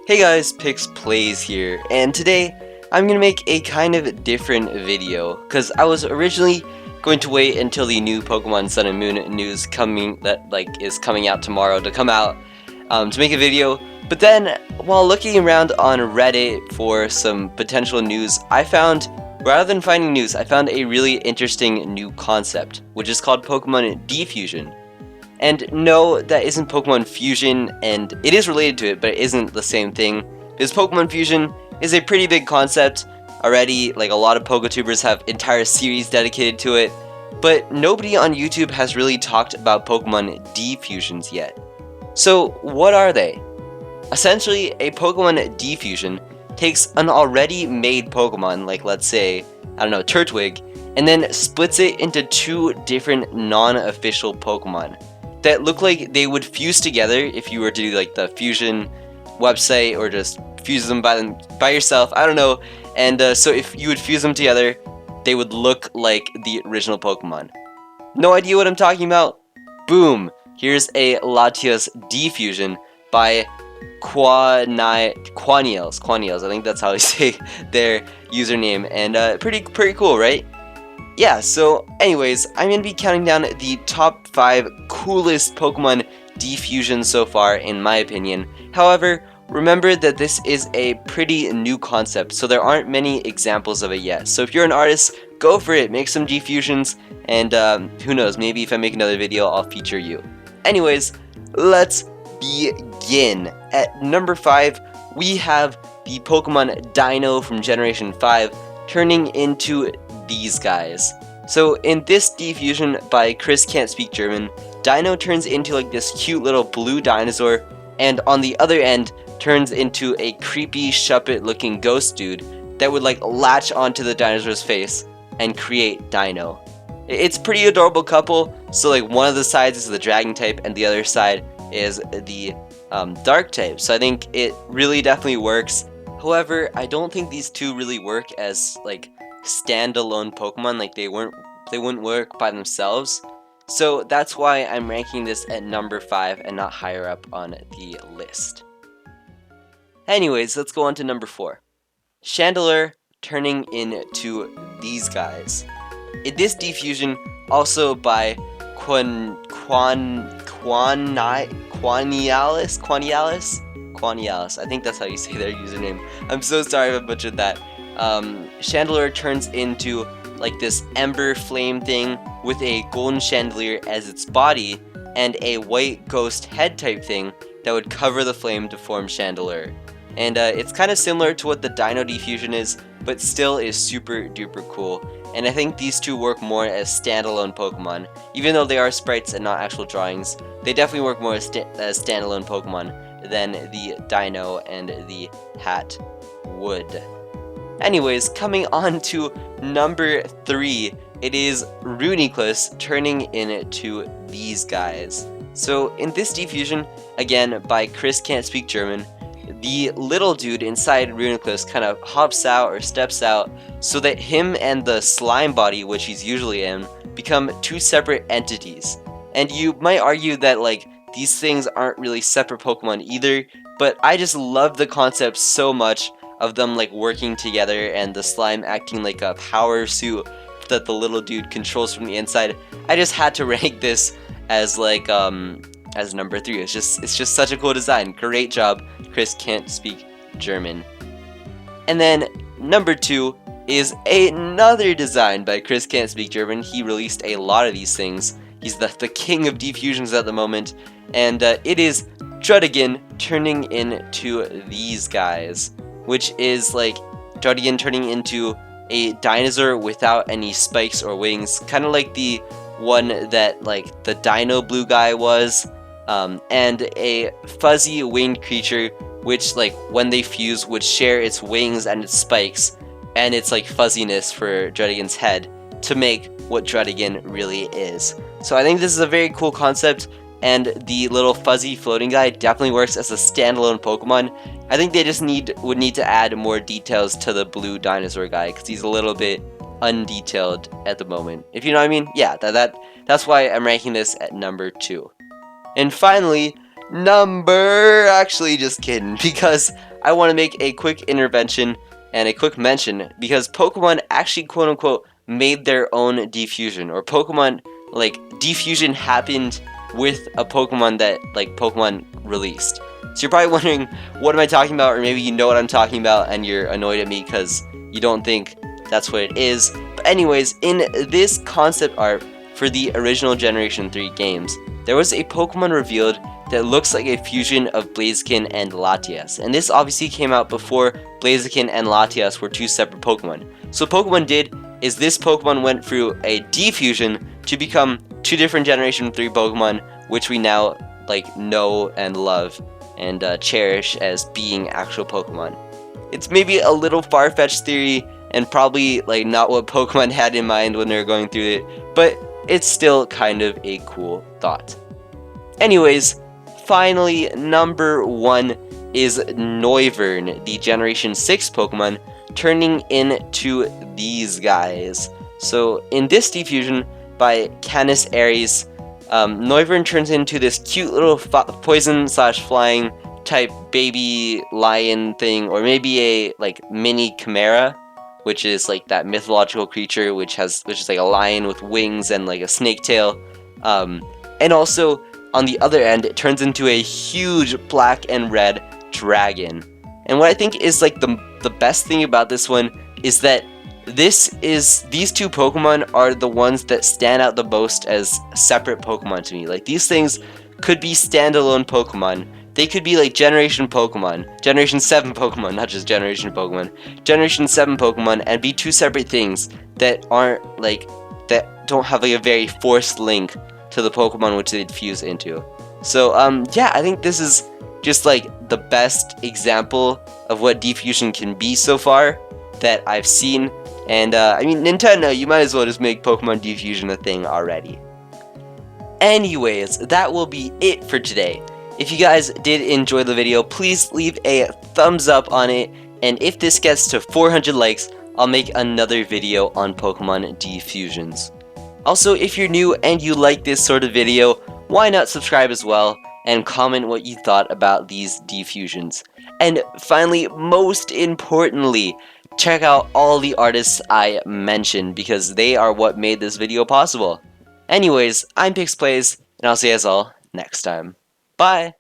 Hey guys, PixPlays here, and today I'm gonna make a kind of different video because I was originally going to wait until the new Pokemon Sun and Moon news is coming out tomorrow to come out to make a video. But then, while looking around on Reddit for some potential news, rather than finding news, I found a really interesting new concept, which is called Pokemon Defusion. And no, that isn't Pokemon Fusion, and it is related to it, but it isn't the same thing. Because Pokemon Fusion is a pretty big concept already, like a lot of PokeTubers have entire series dedicated to it, but nobody on YouTube has really talked about Pokemon Defusions yet. So what are they? Essentially, a Pokemon Defusion takes an already made Pokemon, like let's say, I don't know, Turtwig, and then splits it into two different non-official Pokemon that look like they would fuse together if you were to do like the fusion website or just fuse them by yourself, I don't know. And so if you would fuse them together, they would look like the original Pokemon. No idea what I'm talking about? Boom! Here's a Latios Defusion by Quaniels. I think that's how they say their username, and pretty cool, right? Yeah, so anyways, I'm going to be counting down the top 5 coolest Pokemon Defusions so far, in my opinion. However, remember that this is a pretty new concept, so there aren't many examples of it yet. So if you're an artist, go for it, make some Defusions, and who knows, maybe if I make another video, I'll feature you. Anyways, let's begin. At number 5, we have the Pokemon Dino from Generation 5 turning into these guys. So in this Defusion by Chris Can't Speak German, Dino turns into like this cute little blue dinosaur, and on the other end turns into a creepy Shuppet looking ghost dude that would like latch onto the dinosaur's face and create Dino. It's a pretty adorable couple, so like one of the sides is the dragon type and the other side is the dark type, so I think it really definitely works. However, I don't think these two really work as like standalone Pokemon, like they wouldn't work by themselves. So that's why I'm ranking this at number 5 and not higher up on the list. Anyways, let's go on to number 4. Chandelier turning into these guys. In this Defusion, also by Quanialis, I think that's how you say their username. I'm so sorry if I butchered that. Chandelier turns into like this ember flame thing with a golden chandelier as its body and a white ghost head type thing that would cover the flame to form Chandelier. And it's kind of similar to what the Dino Defusion is, but still is super duper cool. And I think these two work more as standalone Pokemon. Even though they are sprites and not actual drawings, they definitely work more as standalone Pokemon than the Dino and the Hat would. Anyways, coming on to number 3, it is Reuniclus turning into these guys. So in this Defusion, again by Chris Can't Speak German, the little dude inside Reuniclus kind of hops out or steps out so that him and the slime body, which he's usually in, become two separate entities. And you might argue that like these things aren't really separate Pokemon either, but I just love the concept so much of them like working together and the slime acting like a power suit that the little dude controls from the inside. I just had to rank this as like as number 3. It's just such a cool design. Great job, Chris Can't Speak German. And then number 2 is another design by Chris Can't Speak German. He released a lot of these things. He's the king of Defusions at the moment, and it is Druddigon turning into these guys, which is like Druddigon turning into a dinosaur without any spikes or wings, kind of like the one that like the Dino Blue guy was, and a fuzzy winged creature which like when they fuse would share its wings and its spikes and its like fuzziness for Druddigon's head to make what Druddigon really is. So I think this is a very cool concept, and the little fuzzy floating guy definitely works as a standalone Pokemon. I think they just would need to add more details to the blue dinosaur guy because he's a little bit undetailed at the moment. If you know what I mean? Yeah, that's why I'm ranking this at number 2. And finally, number. Actually, just kidding, because I want to make a quick intervention and a quick mention, because Pokemon actually quote unquote made their own Defusion, or Pokemon, like, Defusion happened with a Pokemon that, like, Pokemon released. So you're probably wondering, what am I talking about? Or maybe you know what I'm talking about and you're annoyed at me because you don't think that's what it is. But anyways, in this concept art for the original Generation 3 games, there was a Pokemon revealed that looks like a fusion of Blaziken and Latias. And this obviously came out before Blaziken and Latias were two separate Pokemon. So what Pokemon did is this Pokemon went through a defusion to become two different Generation 3 Pokemon, which we now like know and love and cherish as being actual Pokemon. It's maybe a little far-fetched theory and probably like not what Pokemon had in mind when they were going through it, but it's still kind of a cool thought. Anyways, finally, number 1 is Noivern, the Generation 6 Pokemon, turning into these guys. So in this defusion by Canis Ares, Noivern turns into this cute little poison/flying type baby lion thing, or maybe a like mini chimera, which is like that mythological creature which is like a lion with wings and like a snake tail. And also on the other end, it turns into a huge black and red dragon. And what I think is like the best thing about this one is that these two Pokemon are the ones that stand out the most as separate Pokemon to me. Like, these things could be standalone Pokemon. They could be like Generation Pokemon, Generation 7 Pokemon, not just Generation Pokemon, Generation 7 Pokemon, and be two separate things that aren't like, that don't have like a very forced link to the Pokemon which they'd fuse into. So yeah, I think this is just like the best example of what Defusion can be so far that I've seen. And I mean, Nintendo, you might as well just make Pokemon Defusion a thing already. Anyways, that will be it for today. If you guys did enjoy the video, please leave a thumbs up on it, and if this gets to 400 likes, I'll make another video on Pokemon Defusions. Also, if you're new and you like this sort of video, why not subscribe as well, and comment what you thought about these Defusions. And finally, most importantly, check out all the artists I mentioned, because they are what made this video possible. Anyways, I'm PixPlays, and I'll see you guys all next time. Bye!